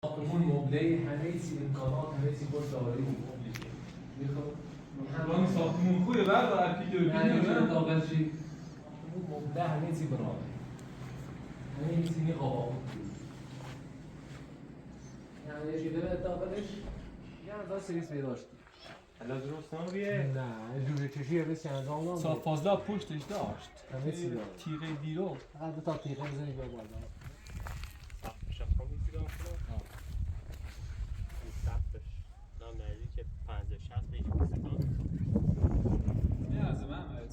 ساختمون مبله همه چی امکانات همه چی باش دارایی مبله میخوام رانی ساختمون خوبه بعد ارکی دو یعنی بینه چه داخل چی مبله همه چی برای همه چی میخوام یعنی چی داره داخلش یعنی داشت سریس بیداشت الان درست نمیه؟ نه جوجه کشی بس انجام داد صاف فاضلا پشتش داشت همه چی داشت تیغه دیرو فقط دو تا تیغه بزنی بیا بالا شخصی دارم کنم؟ این سختش نمیدی که 50-60 پیش بسیدان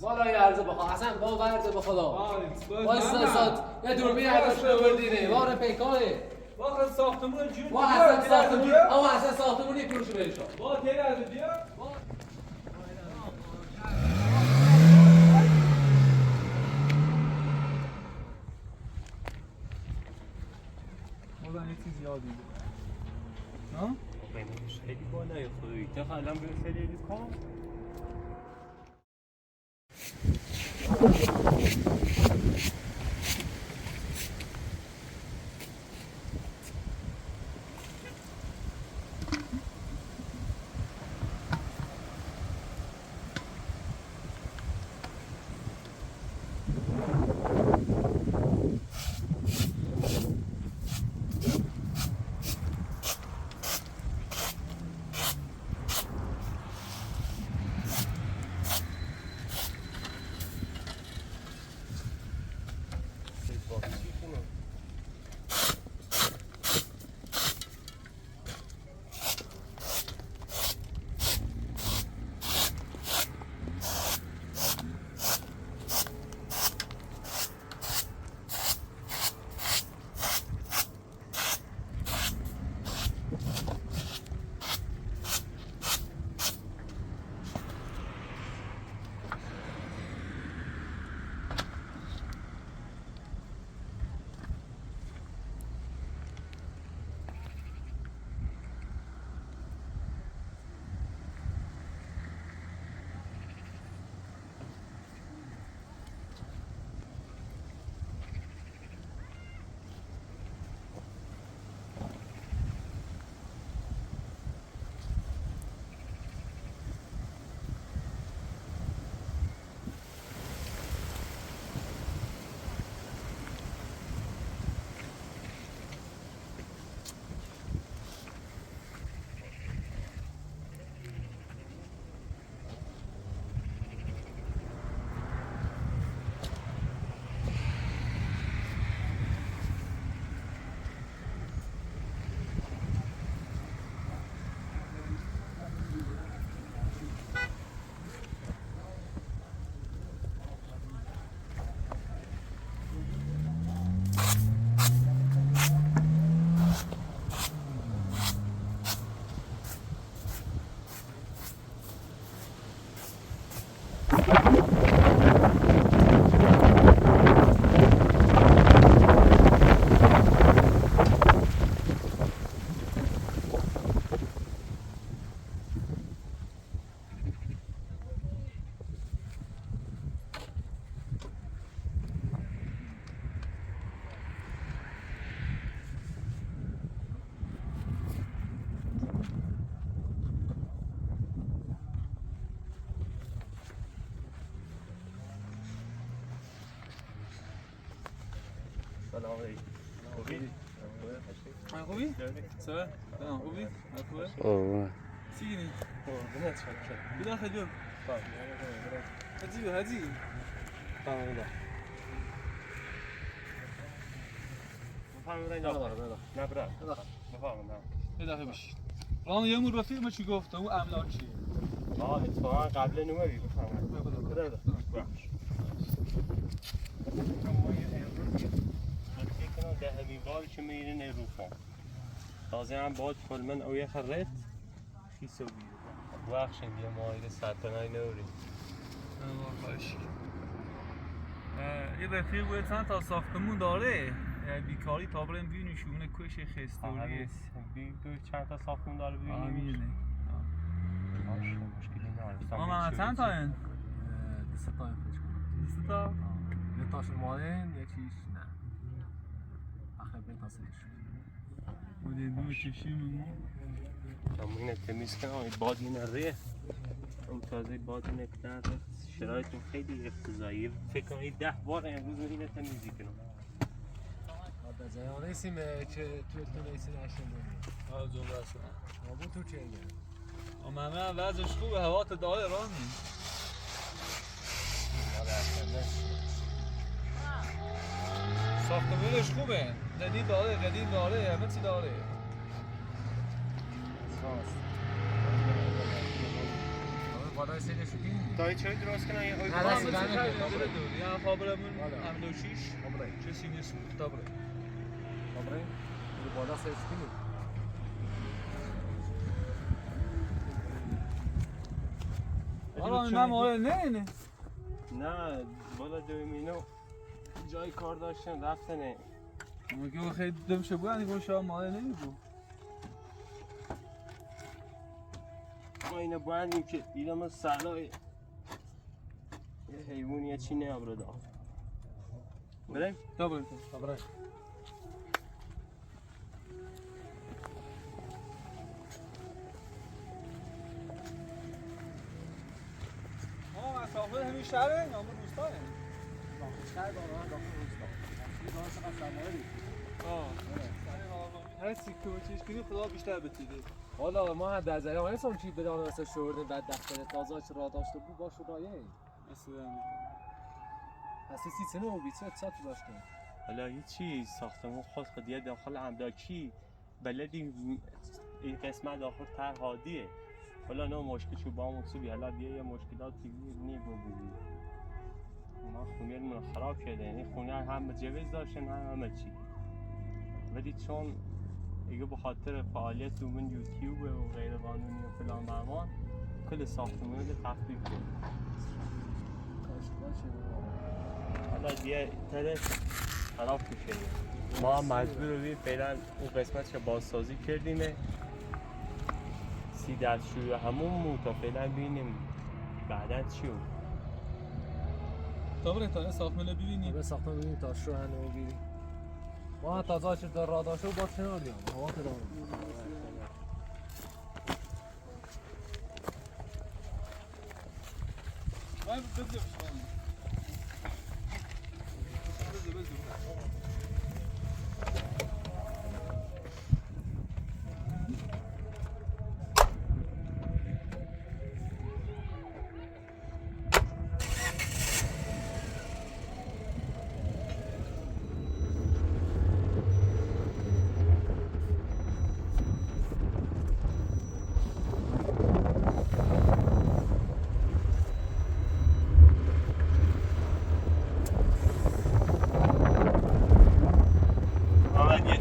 بالا یه عرضه بخوا اصلا با ورده به خدا وایستا ساعت یه دوربین ازش ببردینه واره پیکاره واقعا ساختمون جون وا اصلا ساختمون آقا اصلا ساختمون یک کروش بهشون با تیغه از بیا مردن یه چیز یادی ها؟ قیمتش خیلی بالای خدایی دفعه الان برسه دیدی کام سلام علیکم خوبی؟ خوبی؟ سلام خوبی؟ خوبه؟ اوه سیگنی قربونت شکر بیدار خیلی بیام هدی فهمیدم نبرد بفهمیدم یه دقیقه بشید ران یه مور رفیق ما چی گفت اون املاکیه اتفاقا قبل نومری بفهمم بده فکر کنم دهمین بار که میرین ایروفان تازه هم باید کلمن او یه خرد خیسو بیرون وقتشن یه ماهی سرطنای نوری خواهش یه رفیق باید چند تا ساختمون داره بیکاری تا بریم بیونی شونه کش خستوریه چند تا ساختمون داره بیونی آمینه مشکلی نداره آما چند تا این؟ 200 تا این فکر کنم 200 تا؟ یه تاش مالین یکیش نه آخه بین تا سریش دندون چشیممون اما اینه تمیز کنم این باد اینه ریه اون تازه باد اینه کرده شرایطون خیلی افتضاحیه فکر کنم این 10 بار امروز اینه تمیزی کنم زیانه ایسیم که تو نیسی نشنده آه جمعه اصلا آبون تو چه میگه؟ اما همه وضعش خوبه هوا تا داره رانی ساختمونش خوبه جدید داره قدیم داره همه چی داره بالای سیلش بگیم دایی چای درست کنم یه نه دستی دمه یا خابرمون هم 6 چه سینی سوخت داره دوباره این بالا سیلش بگیم آره من ماره نه نه بالا دومینو جای کار داشتن رفتنه میگه خیلی دمشه بود یعنی گوشه ماره نمیگو ما اینو باندیم که اینا ما سلای یه حیوانیه چی نیابره دار بریم؟ دوباره مسافر همین شهره یا همون روستایه؟ شهر داخل روستا این داره چقدر سرمایه هر چی که چیز کنی خدا بیشتر بتیده حالا ما هم در جریان نیستم چی بدانم مثل شوردیم بعد دفتر تازه چه راه داشته بود باش رایه مثلا هستی سی سنه و بیچه چه تو داشتیم حالا هیچی ساختمون خود خودیه داخل املاکی بلدی این قسمت داخل تر هادیه حالا نه مشکلشو با هم اکسوبی حالا یه مشکلاتی نی بگویی ما خونه من خراب شده این خونه هم مجوز داشتن همه چی ولی چون دیگه به خاطر فعالیت من یوتیوب و غیر قانونی و فلان بهمان کل ساختمون رو تخریب کرد حالا دیگه تره خراب میشه ما هم مجبور بودیم فعلا اون قسمت که بازسازی کردیم 30 دستشوی همون تا فعلا ببینیم بعدا چی بود دوباره تا ساختمون ببینیم به ساختمان ببینیم تا شو هنو بگیریم ما تازه چه در راه داشته با کنار بیام هوا که دارم من بده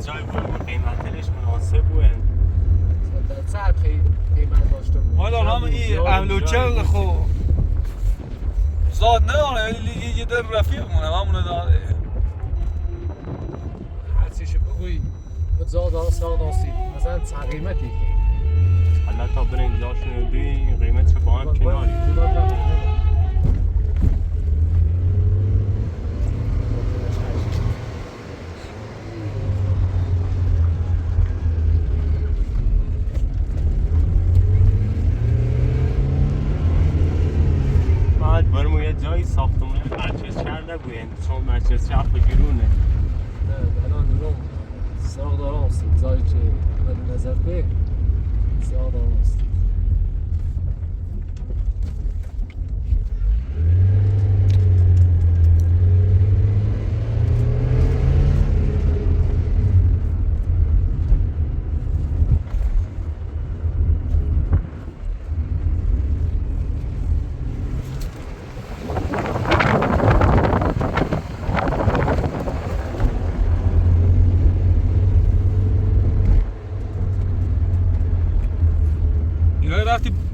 جای بود قیمتش مناسب بود ساعت خیلی قیمت داشته بود حالا هم این املوچل خو زاد نداره ولی یه در رفیق مونه همونه داره هر چیشو بگوی زاد ها ساق داستی مثلا چند قیمتی حالا تا برنجاشون رو بی قیمت با هم کناری برمو یه جایی ساختمون مرکز کرده بوین چون مرکز شهر گرونه نه الان درم ساق دارم است جایی که مد نظر به ساق دارم است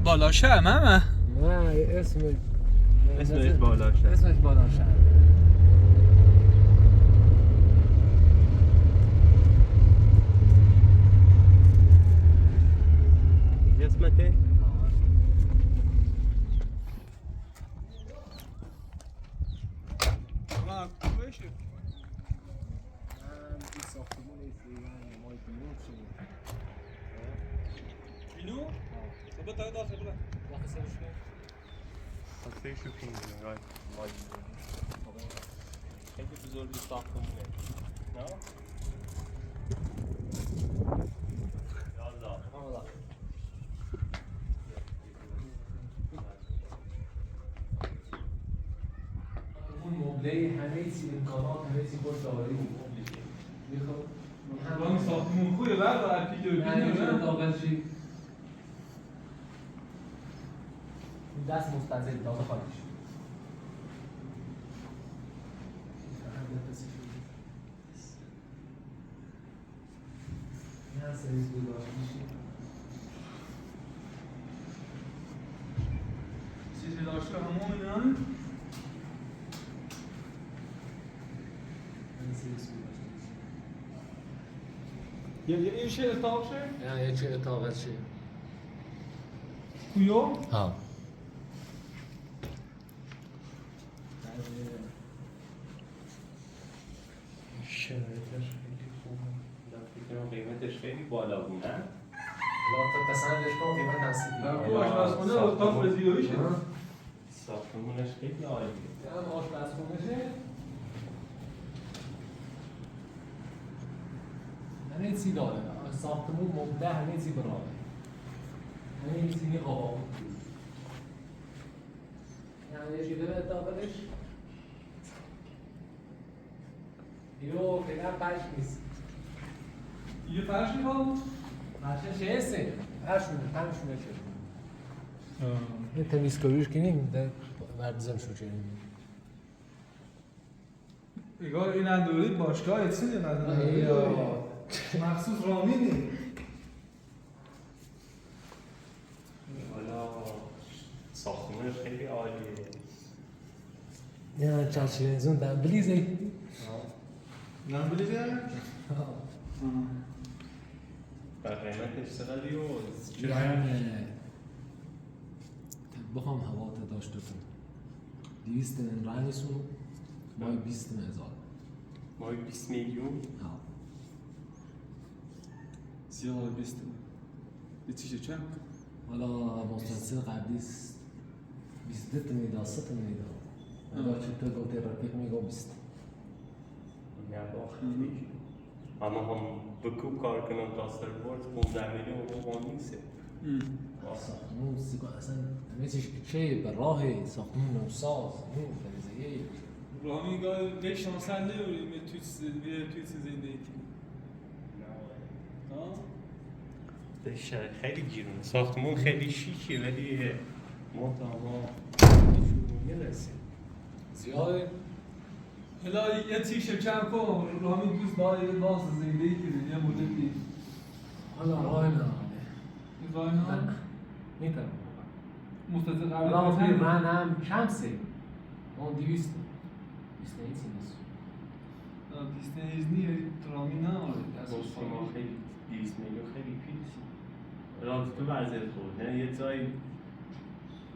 بالاشه همه اسمش بالاشه اسمش بالاشه اسمته ساختمون ایفریان مایت نوت خاطر شوخی می‌کنه خیلی بزرگی ساختمونه نه؟ یالله اون مبله همه چی امکانات همه چی باش داری میخوام همون ساختمون خوبه بعد ارپی دوربین نه داخل چی دست مستزل داخل خالیش نه سریز بود میشه چیزی داشته همون اینا یه ایشه اتاق شه؟ یعنی چه اتاقت شه؟ کویو؟ ها شرایطش خیلی خوبه فکر کنم قیمتش خیلی بالا بود نه؟ لا تصندش کن قیمت هستی در کو آشپزخونه اتاق پذیراییشه؟ ساختمونش خیلی عالیه هم آشپزخونه شه همه چی داره ساختمون مبله همه چی براه همه چی میخواه یعنی چی داره داخلش اینو فعلا فرش نیست یه فرش میخواد؟ فرشش هسته فرشونه تنشونه شد یه تمیزکاریش کنیم وردزم شو چنین اگار این اندوری باشگاه اتسینی نداره مخصوص رامینی حالا ساختمونش خیلی عالیه نه چرچیلنزون در بلیزه نه بلیده؟ و قیمتش چقدری و یعنی بخوام هوا داشته کن 200 من رنگسون مای 20 هزار مای 20 میلیون ها زیاد بیسته یه چیشه چند؟ حالا مستنسل قبلی 22 میدا 3 میدا حالا چطور گفته رفیق میگو 20 خیلی اما هم بکوب کار کنم تا سرپورت 15 میلیون رو نیسته ساختمون سیگا اصلا همه چیش چه به راه ساختمون نوساز این فریزیه رامین گاه یک شانسنده بریم یه توی زندگی خیلی گیرونه ساختمون خیلی شیکه ولی محتوا میرسه زیاده حالا یه تیشه کم کن رامین دوست داره یه باز زندگی کنه یه مدتی حالا راه نه این راه نه میتونم مستطع قبل حالا توی من هم کمسه اون 200 نیست دیسنیزنی رامین نه ما خیلی 200 میلیون خیلی پیسی رابط تو وضعیت خود نه یه جای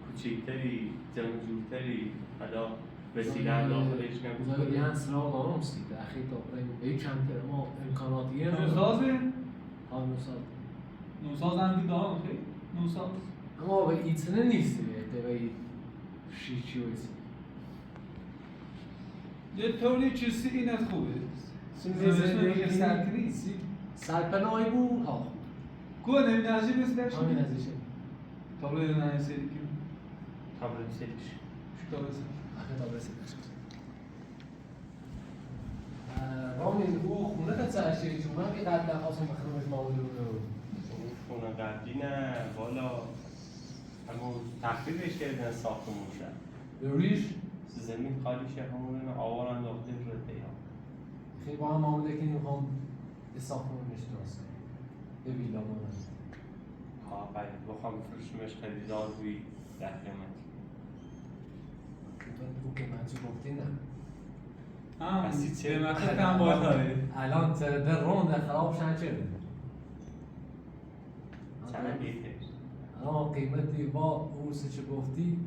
کوچیکتری جمع‌جورتری حالا وسیله داخلش نبود یه سراغ دارم سید اخی تا برای کمتر ما امکاناتیه نوسازه؟ ها نوساز نوساز هم که دارم خیلی نوساز اما به ایتنه نیست به شیچی و ایتنه یه طوری چیزی این از خوبه زندگی سرکنی سرپناهی بود ها گوه نمی نزدی بسی درش همین ازشه تابلو یه نه سری که تابلو سریش شکار بسی اخی تا برسید رامین او خونه تا سرشی چون من یه قد درخواستم بخیرمش معمولی رو خونه قبلی نه والا همون تخریبش کردن ساختمون شد ریش زمین خالی شه همون آوار انداخته رده ها خیلی با هم معامله کنیم میخوام یه ساختمون نشناس یه ویلا مانند ها باید بخوام بفروشیمش خیلی دار روی 10 قیمت او قیمتی گفتی نه قیمت کم بالایی الان در روند خراب شن چه چند بیته الان قیمتی با اون سه چه گفتی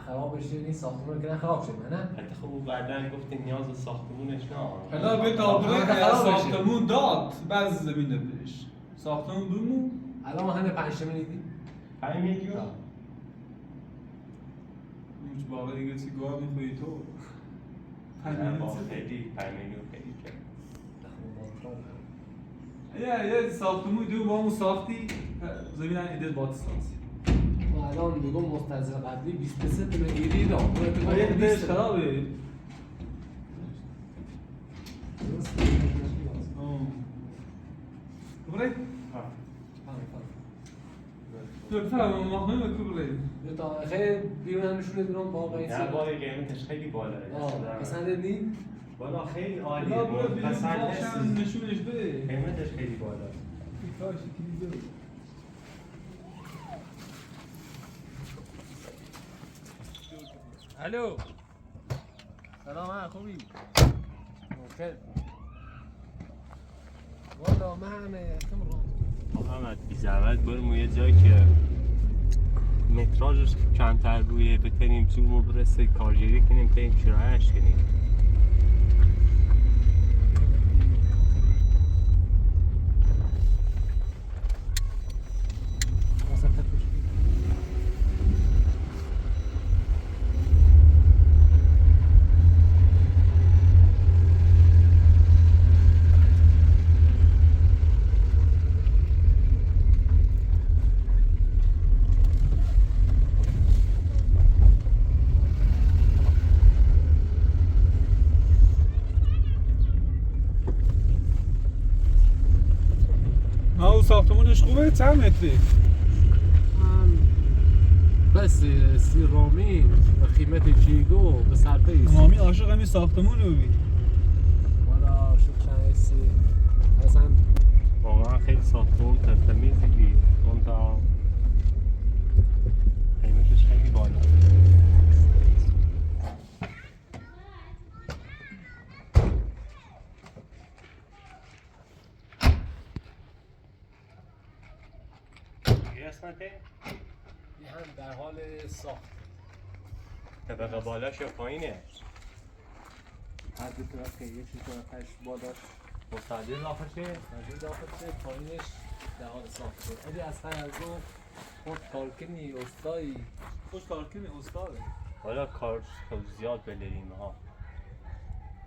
خراب بشه این ساختمون که خراب شه نه حتی خب او بعدن گفتی نیاز به ساختمونش نه حالا به تابلو ساختمون داد بعض زمین بهش ساختمون بمون الان همه 5 تا میدی 5 میلیون هیچ باقی دیگه چی گواه میخوایی تو؟ نه با خیلی 5 میلیون خیلی کرد یه ساختمون دو با همون ساختی زمین هم ایده بات ساختی ما الان میگم مستنزل قبلی 23 میگیری دام یه دیش خرابه كبريت؟ بفهم مهمه كبريت تا خیلی بیرون نشونه بیرون با قیسی نه بالا قیمتش خیلی بالاه مثلا نی بالا خیلی عالیه لا برو بیرون مثلا باشم نشونش بده قیمتش خیلی بالاه کاش کلیده الو سلام خوبی اوکی والا من کم رو محمد بی زحمت بریم یه جایی که متراژش کمتر روی بتونیم زوم برسه کارگیری کنیم بریم کرایه‌اش کنیم ها ساختمونش خوبه چند متری؟ بس سی رامین و قیمت چیگو به صرفه ایست مامی عاشق همین ساختمون رو بی والا شو چند سی اصلا واقعا خیلی ساختمون تمیزی بی اون تا قیمتش خیلی بالا قسمته؟ این هم در حال ساخت طبقه بالاش یا پایینه؟ هر دو طرف که یه چیز طرفش بالاش مستعدل آخرشه؟ از داخل پایینش در حال ساخت ولی از خیلی از اون خود کارکنی استایی خوش کارکنی استاده حالا کار زیاد بلریم ها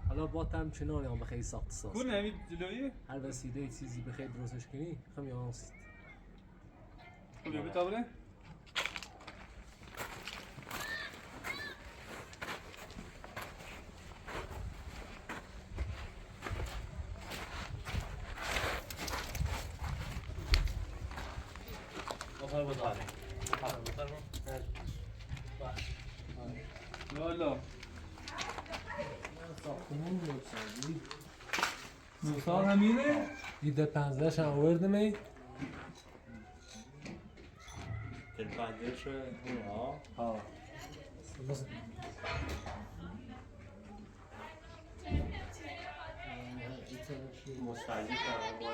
حالا با هم چنانی هم بخیلی ساخت ساز کون همین جلویه؟ هر وسیله چیزی بخیر درستش کنی خم یا هست خب یه بتابره؟ بخار بخار والا ساختمون نوسازی نوسار همینه؟ دیده 15 هم آوردم ای دلبنده شده ها ها بس مستعدی طبقه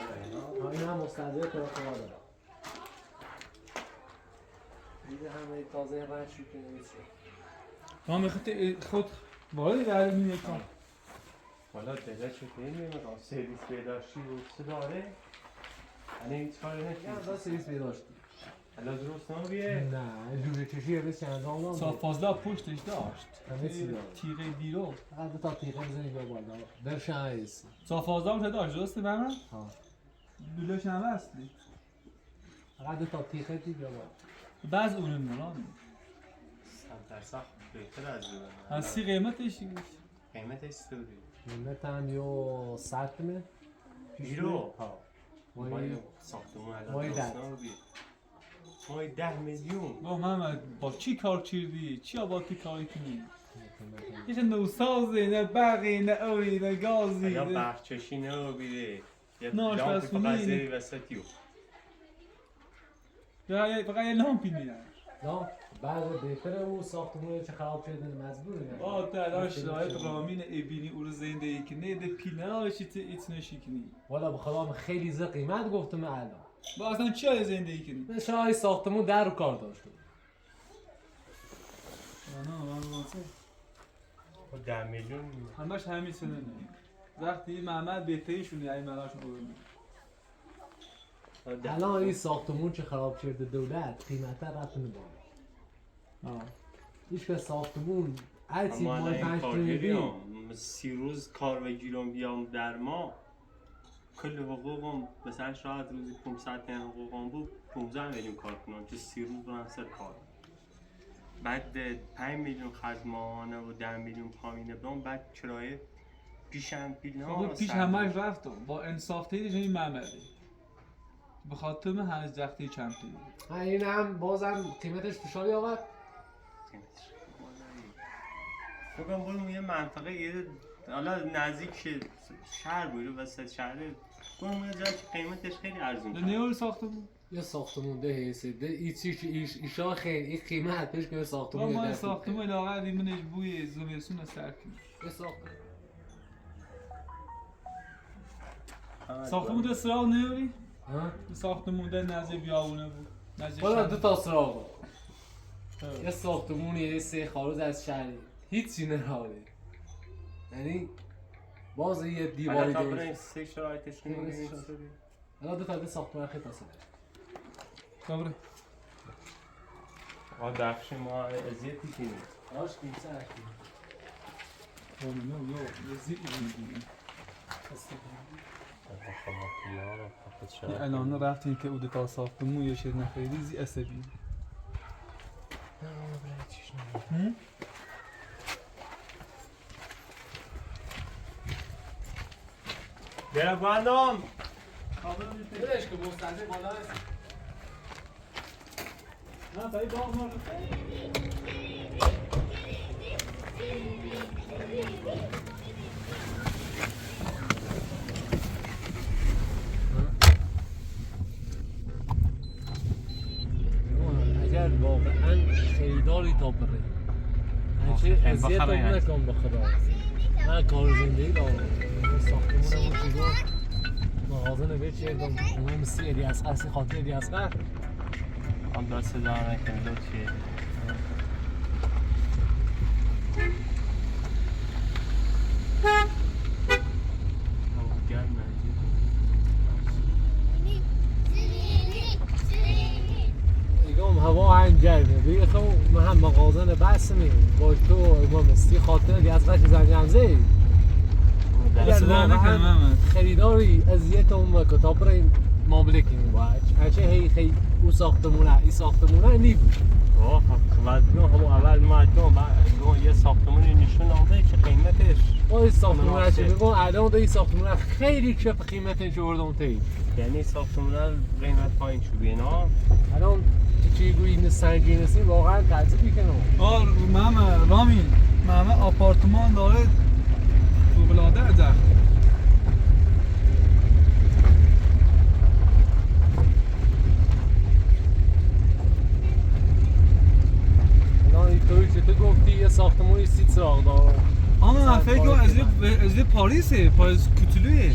بالا این هم مستعده طرف بالا دیده همه تازه رنج شو که نمیشه ما میخواد خود وارد در میونه کن حالا دلش رو نمیدونم سرویس بهداشتی رو چه داره؟ یعنی هیچ کاری یه نکنید همزا سریس بیداشتی حالا درست نمیه؟ نه جوری چشی یه بسی انجام نام صاف فاضله پشتش داشت همه چی داشت. تیغه دیرو فقط دو تا تیغه بزنی بیا بالا درش هم هست صاف فاضله هم داشت درسته به من؟ ها دولش هم هستی فقط دو تا تیغه دی بیا بالا بعض اونم نران سمترسخ بهتر از اون هستی قیمتش قیمتش سوری قیمت هم یو سرتمه بیرو ها مایی مای ساختمون الان مای درست ده. نمیه مای 10 میلیون با محمد با چی کار کردی؟ چی آبادی کاری کنی؟ یه نوسازه نه برقی نه اوی نه گازی یا نه برچشی نمیره یه نه، لامپ آشپزخونه فقط اینه. زیر وسطیو فقط یه لامپی میدن نه بعد بهتره او ساختمون چه خراب شده مجبوره با تلاش شاید رامین ابینی او رو زنده ای کنی ده پیلاشی ایتنشی کنی والا بخدا خیلی زر قیمت گفتم الان با اصلا چی های زنده ای کنی؟ به شای ساختمون در رو کار داشت نه من واسه 10 میلیون همش همین سنه وقتی محمد بهتری شونی ای مراش بودن الان این ساختمون که خراب کرده دولت قیمت رفت بالا. هیچ که ساختمون هر چی اما مال الان 5 کارگری 30 روز کار بگیرم بیام در ما کل حقوقم مثلا شاید روزی 500 حقوقم بود 15 میلیون کار کنم که 30 روز برم سر کار. بعد 5 میلیون خرج ماهانه و 10 میلیون پامینه برم بعد کرایه پیشم خب پیش همه رفتم با انصاف تیرش این معملی به خاطر من هنوز جختی چند تیری این هم بازم قیمتش فشاری آورد. بگم بریم یه منطقه یه حالا نزدیک شهر بود وسط شهر بریم یه جایی که قیمتش خیلی ارزون ده نیول ساخته بود؟ یه ساختمون ده حیثه ده ایشا خیلی این قیمت پیش که ساختمون ما ساختمون لاغر ریمونش بوی زمستون سر کنیم یه ساختمون ساختمون ده سراغ نیولی؟ ها؟ ساختمون ده نزد بیابونه بود حالا دو تا سراغ یه ساختمونی یه 3 خارج از شهری هیچی نهاره یعنی باز یه دیواری حالا تا درست بریم سه شرایطش کنیم حالا دو تا ساختمون خیلی تاثیر دوباره آقا درخش ما ازیتی کنیم آش کنیم سر کنیم نه یه زیر میگیم الان رفتیم که او تا ساختمون یه شد نخیلی زی عصبی برم بندم بدش که مستنده بالا هست نه تایی باغ ما اگر واقعا خریداری تا بره هرچی اذیت رو نکن به خدا من کار زندگی دارم ساختمون رو چیگو مغازه نوید چه اقدام اونم سی ادی از خرسی خاطر ادی از خر هم دست دار نکنیم دو چیه ایگام هوا هنگ گرمه دیگه خب من هم مغازه بس میم با تو امام سی خاطر ادی از خرسی زنگمزه دست دار نکنه محمد خریداری اذیت اون کتاب را معامله کنیم باید هرچه هی خیلی او ساختمونه این ساختمونه نی بود مدنو همون اول مدنو بعد یه ساختمونی نشون آده که قیمتش با این ساختمونه چه میگم الان این ساختمونه خیلی چپ قیمتش بردم تی یعنی ساختمونه قیمت پایین شده نه الان چی گویی این سنگی نسی واقعا تعجبی کنم محمد رامین محمد آپارتمان داره فوق‌العاده ازش توی چه تو گفتی یه ساختمونی 30 چراغ داره من فکر کنم از پاریسه پاریس کوچولویه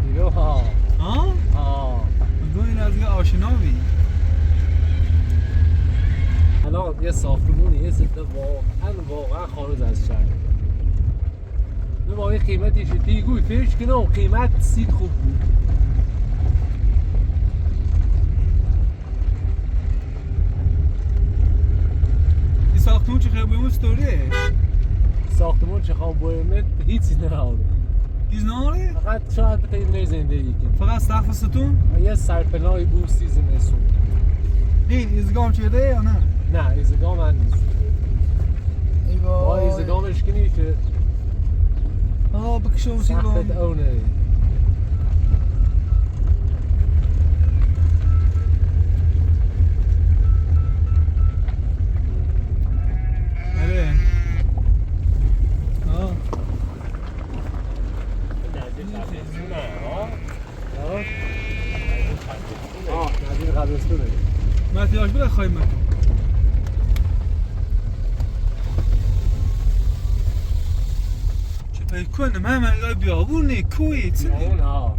دیگه ها این از آشناوی الان یه ساختمونی یه سته واقعا خارج از شهر نه با این قیمتیش دیگوی پیش کنم قیمت 30 خوب بود ساختمون چه خیلی بایمون ستوریه؟ ساختمون چه خواب بایمت هیچی نهاره هیچ نهاره؟ فقط شاید بتایی نه زندگی کنیم فقط سقف ستون؟ یه سرپنای بورسی زمستون این ایزگام چیده یا نه؟ نه ایزگام هم نیست با ایزگامش کنی که بکشم سیگام سخت اونه نزدیک قبرستونه احتیاج بده خواهیم مکن چه پی کنه من ایگاه بیابونه کوی چه بیابون ها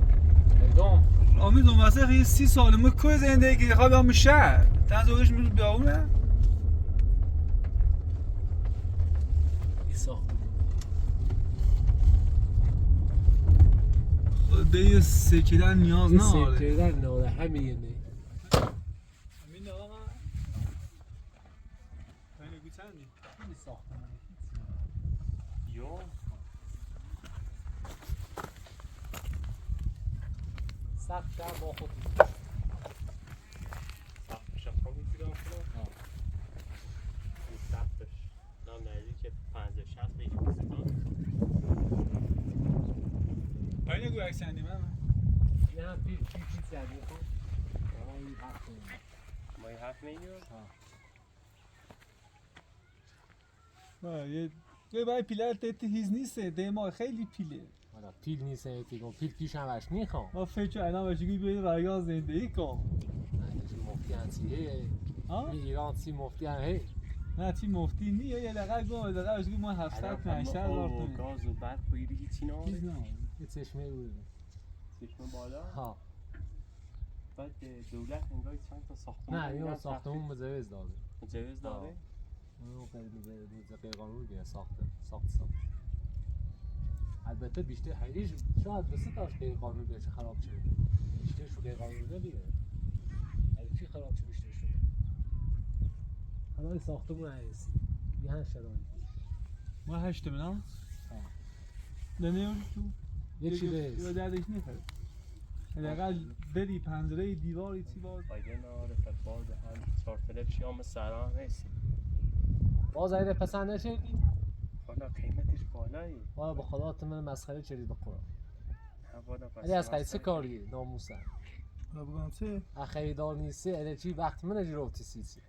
ایدام آمید اون واسه خیلی 30 ساله ما کوی زندگی که خواه بیام شهر تنز اوگش میرو بیابونه این ساختمون توده سکیدن نیاز نداره. سکیدن نه همین نه. همین آقا من. اینو گوتندی. این ساختمان. یا سخت در با خود. سقفش هم میتونم کنم. این سقفش نام نزدیک 50-60 پیش بسیدان. اینو گو اکسندی من. نه هم پیش زدی خود. این هفت میلیون. ما این 7 میلیون؟ یه برای پیلر تیت هیز نیسته دیما خیلی پیله. حالا پیل نیست ایتیگون پیل پیش هم وش میخوام. ما فکر الان بچگی بیاید رایگان زندگی کن. نه مفتی انسیه. ها؟ ایران سی مفتی هم هی. نه چی مفتی نیه یه دقیقه گم دقیقه بچگی ما 700-800 هزار و تومان. گاز و برق و ایری هیچی چیز ناره. نه. یه چشمه بود. چشم بالا. ها. بعد دولت انگار چند تا ساختمان نه این ساختمون مجوز داده. مجوز داره؟ اون غیر قانونی بیه ساخت. البته بیشتر هیچ شاید به 3 تاش غیر قانونی بشه خراب شده. بیشترش غیر قانونی نمیه. از چی خراب شده بیشتر شده؟ حالا این ساختمون هست. یه هن شرایطی. ما 8 میلیون. ها. نمیور تو. یه چی بس. یه دردش نمیخواد. حداقل بری پنجره دیواری چی باز. فایده نداره فتبال به هم 4 تلف شیام سران هست. باز ایده پسند نشدی؟ حالا قیمتش بالایی. والا به خدا تو من مسخره چرید بخورم. نه والا پس. علی از قیسه کاریه ناموسن. حالا بگم چه؟ خریدار نیستی علی چی وقت من اجرا تیسیسی.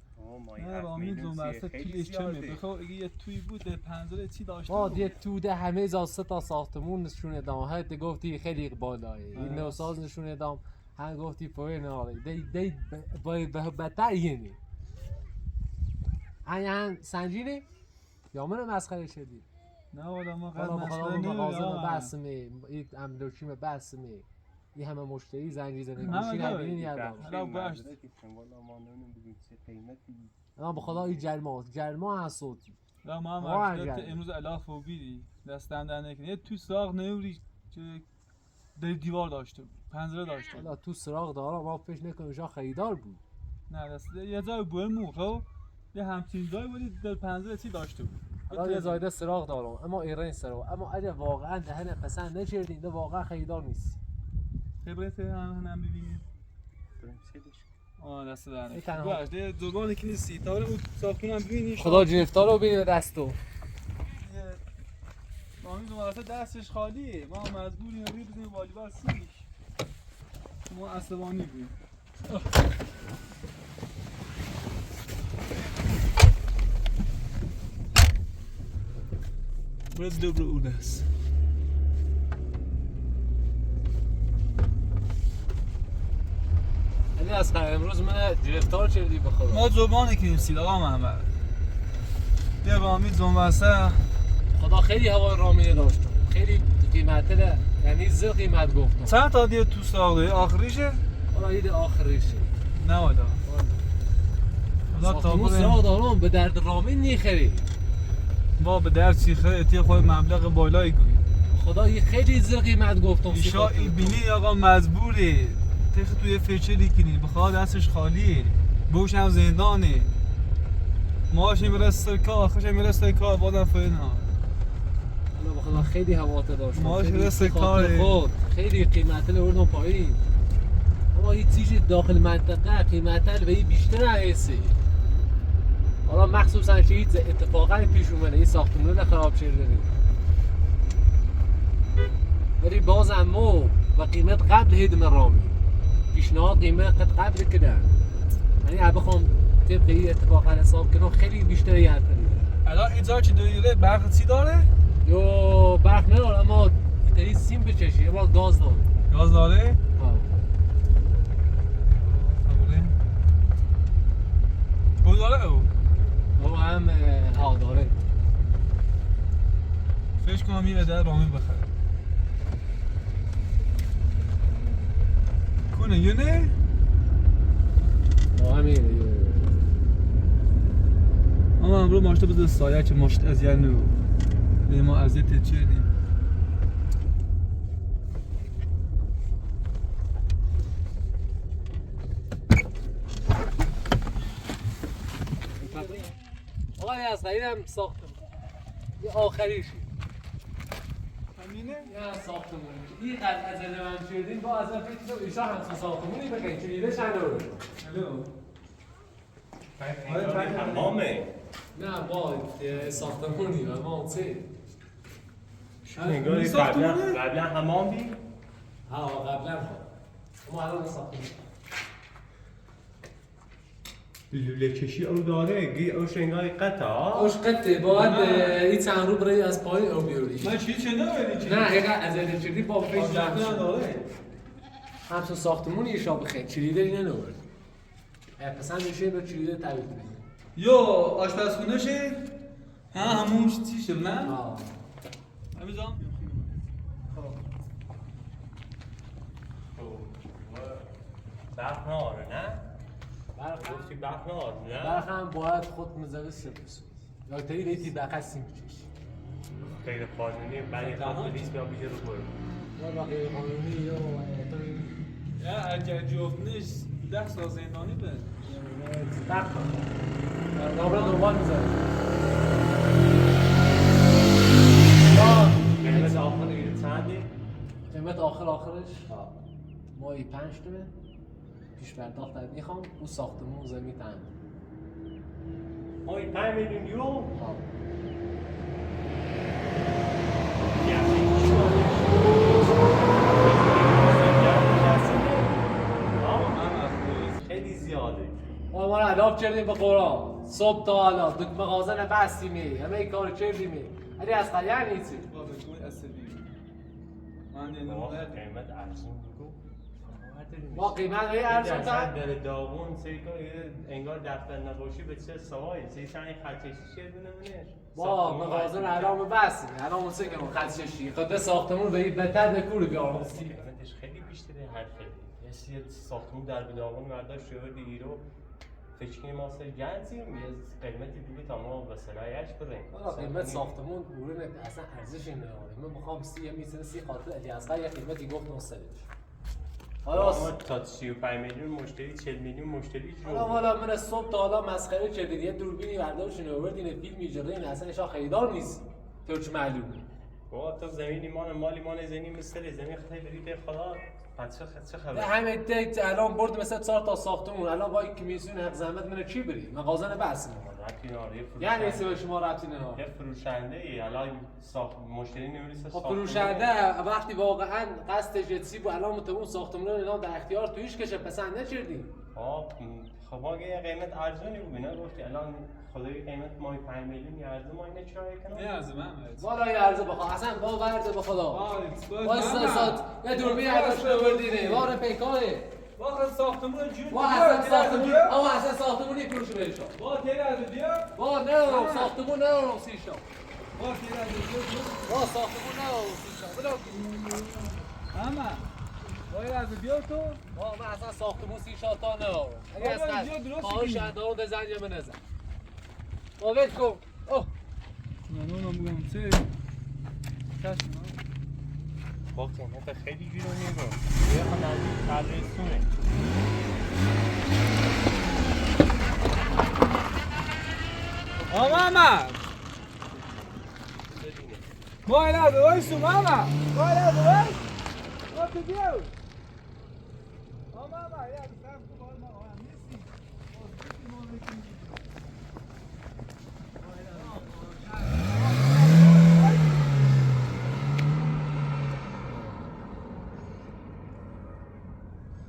نه با امید زنبسته پیلش چمه بخواه اگه یه توی بود در پنجره چی داشته ما یه توده همه از 3 تا ساختمون نشون دام هر گفتی خیلی بالایی این نوساز نشون دام هم گفتی پایین آره دی بدتر یعنی این سنجینه یا من مسخره شدی نه والا ما حالا قد بخدا مسئله مغازه بسمه یک امدوشیم بسمه یه همه مشتری زنجی زنه گوشی نبینین یادم حالا باش والا ما نمیدونیم چه قیمتی. اما به خدا این جرما هست صوتی لا ما هم عجلت امروز الاف و بیدی دستم در نکنه یه تو ساق نوری که در دیوار داشته بود پنجره داشته بود حالا تو سراغ دارم ما پیش نکنیم شا خریدار بود نه دست یه جای بومو خب یه همچین جای بودی در پنجره چی داشته بود حالا یه زایده سراغ دارم اما ایران سراغ اما اگه واقعا دهن پسند نچردین ده واقعا خریدار نیست خبرت هم ببینید بریم سیدش. دست در ای نکنه تنها. باش ده زبانی که نیستی تا رو ساختونم ببینی خدا گرفتار رو بینه دستو مامی دوباره دستش خالیه ما مجبوریم روی بزنیم والیبال سیش ما عصبانی بودیم برد دبر اونست علی اصغر امروز من گرفتار کردی به خدا ما زبانی که نیستید آقا محمد یه بامی زنبسته خدا خیلی هوای رامینه داشتم خیلی قیمته یعنی زر قیمت گفتم چند تا دیگه تو ساقه آخریشه؟ حالا ایده آخریشه نه والا ساختمون سراغ دارم به درد رامین نیخری ما به درد چیخه اتی خود مبلغ بالایی گویی خدا یه خیلی زر قیمت گفتم ایشا ای بینی آقا مجبوره تخ توی فچلی کنی بخواه دستش خالیه بوش هم زندانه ماهاش میرسه کار آخرش میرسه کار بادم فینا حالا به خدا خیلی هواته داشتم ماهاش خیلی میرسه خاطر کاره خود خیلی قیمته لوردم پایین اما این چیزی داخل منطقه قیمته به این بیشتر نهیسی حالا مخصوصا که هیچ اتفاقا پیش اومده این ساختمون خراب شده ولی باز اما و قیمت قبل هیدم رامی پیشنهاد قیمت قبل کردن یعنی بخوام طبق این اتفاقا حساب کنم خیلی بیشتر یه حرف دیده الان اینجا چی دویره برق چی داره؟ یو برق نداره اما اینطوری سیم بچشی اما گاز داره گاز داره؟ او داره او؟ او هم داره فکر کنم یه در رامین بخره کنه یه نه؟ همینه اما امرو ماشته بزر سایه که ماشت از یعنی ما ازیت چیردیم آقای هست اینم ساختمون یه آخریشی همینه؟ یه ساختمون این قد از من شدیم با از فکر تو ایشا همسون ساختمونی بگین کلیده چند رو حمامه نه با ساختمونی و ما سه انگاری قبلا حمام بی؟ ها قبلا ما الان ساختمون لوله کشی او داره اوش انگاری قطعه اوش قطعه باید این چند رو برای از پایین او بیاری من چی نمیدی چی؟ نه اینقدر از این چیزی با فکر داره همسون ساختمونی ایشا بخیر کلیده اینه نورد پسند میشه به کلیده تبدیل کنید یا آشپزخونه شه ها همون چیشه نه؟ همین جان برق ناره نه؟ گفتی برق ناره نه؟ برق هم باید خود مزوی سپس یا تایی بیتی بقیه سیم بچش غیر قانونی برای خود پلیس بیا بیشه رو برو یا غیر قانونی یا یا اگر جفتنش 10 سال زندانی به برق نابرا دنبال میزنه قیمت آخر ایره چنده؟ قیمت آخرش ماهی 5 تومه پیش پرداخت میخوام اون ساختمون زمین تن ماهی 5 میلیون یورو؟ خیلی زیاده ما رو علاف کردیم به قرآن صبح تا حالا دک مغازه نبستیمی همه ای کار کردیمی علی از خلیه نیستی قیمت ارزون بگو ما قیمت های ارزون درصد داره داغون انگار دفتر نقاشی به چه سوایی سه سنی خطکشی یه دونه منش ما مغازه رو الان بستیم الان اون سه که اون خطکشی خود ساختمون به این بهتر دکور بیارم قیمتش خیلی بیشتره هر خیلی یه ساختمون در بداغون برداشت شورد ایرو فکر کنیم ما سر گنزیم یه قیمتی دیگه تا ما وسلایش بریم قیمت ساختمون گوره اصلا ارزش این نداره من میخوام یه میزنه 30 خاطر علی اصغر یه قیمتی گفت نوستش حالا تا 35 میلیون مشتری 40 میلیون مشتری جو حالا من صبح تا حالا مسخره کردید یه دوربینی برداشتین آوردین فیلم ایجاده این اصلا ایشا خریدار نیست تو چه معلومه با تو زمینی مالی مان زمین مثل زمین خیلی برید خدا چه خبر همه دیت الان برد مثلا 4 تا ساختمون الان با یک کمیسیون حق زحمت من چی بری مغازه نه بس یعنی به شما رابطی نه یه فروشنده ای الان مشتری نمیرسه فروشنده وقتی واقعا قصدش جنسی بود الان متون ساختمون رو در اختیار تویش کشه پسند نکردی خب ما یه قیمت ارزونی بود نه گفتی الان خدای قیمت ماهی 5 میلیون ارزه ما اینه چرا کنم نه ارزه من والا یه ارزه بخواه اصلا با ورده به خدا واسه یه دوربین ازش آوردینه واره پیکاره واقعا ساختمون جون اصلا ساختمونی فروش بهش با تیر از بیا با نه ساختمون نه سیشا با تیر از بیا با ساختمون نه سیشا بلو اما باید از بیا تو با من اصلا ساختمون سیشا تا نه اگه اصلا خواهش اندارو بزن یا بنزن با وید کن اوه من اونم بگم چه کشم با قیمت خیلی گیرونی بود یه خود نزدیک قدرستونه محمد باید از وایسو محمد باید از وایس با تو بیو محمد یه بسرم تو باید ما نیستی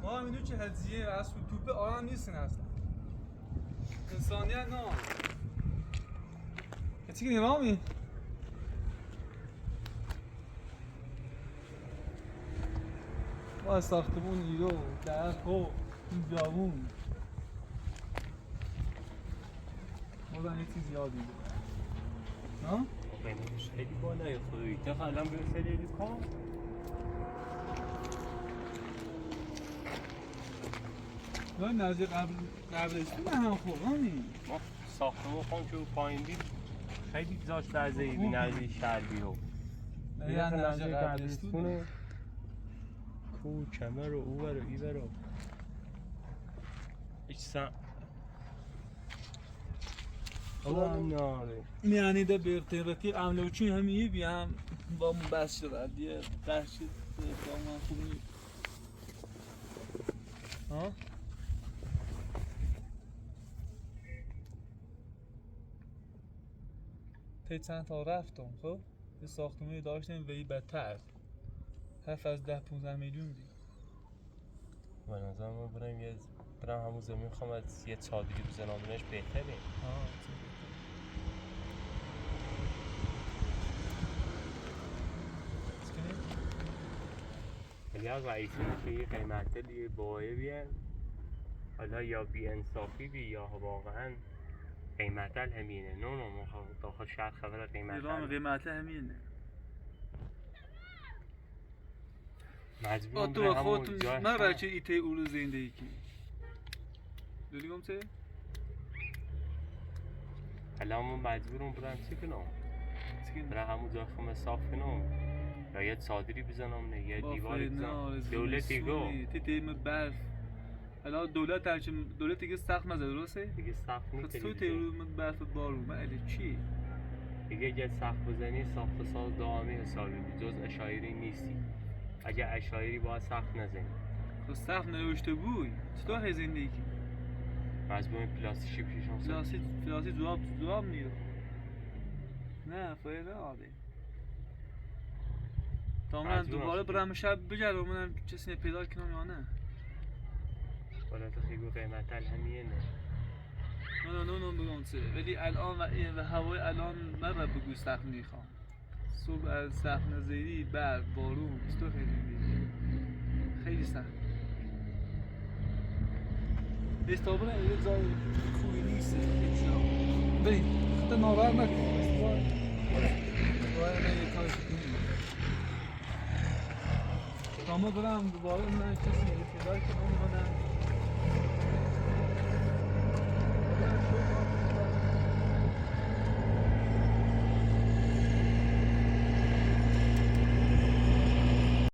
ما میدونی چه هزیه از توپه آرام نیستن اصلا انسانیت نه چی کنی رامی؟ ما ساختمون ایرو درخت و این جامون بازم یه چیز یاد میده ها؟ قیمتش خیلی بالای خدایی تا الان برسه لیلی کام نه نزدیک قبلشون هم خوب همین ما ساختمون خون که پایین دید خیلی داشت درزه ایدی نزدیک شهری رو نه نزدیک قبلشونه کو کمر و او برو ای برو ایچ حالا ناره میانی ده بیرتین رفیق عمله و چون همیه بیام با من بس شده دیگه بحشید با من خوبی ها؟ تی چند تا رفتم خب یه ساختمونی داشتیم وی بدتر حرف از 10-15 میلیون دی به نظر من برم همون زمین خواهم از یه چادری بزنم بهش بهتره ولی از رئیسی که یه قیمت دیگه باید بیان حالا یا بی انصافی بی یا واقعا قیمت همینه نه داخل شهر خبر قیمت همینه مجبورم تو برم همون خودتون جای من بچه ایته اولو زندگی کی داری گم چه؟ الان من مجبورم برم چی کنم برم همون جای خمه صاف کنم یا یه چادری بزنم نه یه دیواری بزنم دولتی گو تیم برف الان دولت دیگه سخت مزه درسته؟ دیگه سخت نیست تو تیرو برف بارو من الی چی؟ دیگه اگه سخت بزنی ساخت ساز دائمی حسابی جز اشایری نیستی اگه اشایری باید سخت نزنی خب سخت نوشته بوی چطور هی زندگی؟ مجبور پلاستیشی پیشم پلاسی جواب نیست نه فایده آده تا من دوباره برم شب بگردم منم کسی پیدا کنم یا نه بالا تو خیلی قیمت همینه نه بگم چه ولی الان و هوای الان من را بگو سخت میخوام صبح از سخت نظری برف بارون چطور خیلی سخت استابل یه جای خوبی نیست بریم خطا ناور نکن باید یه کارش کنیم تا ما برم دوباره من کسی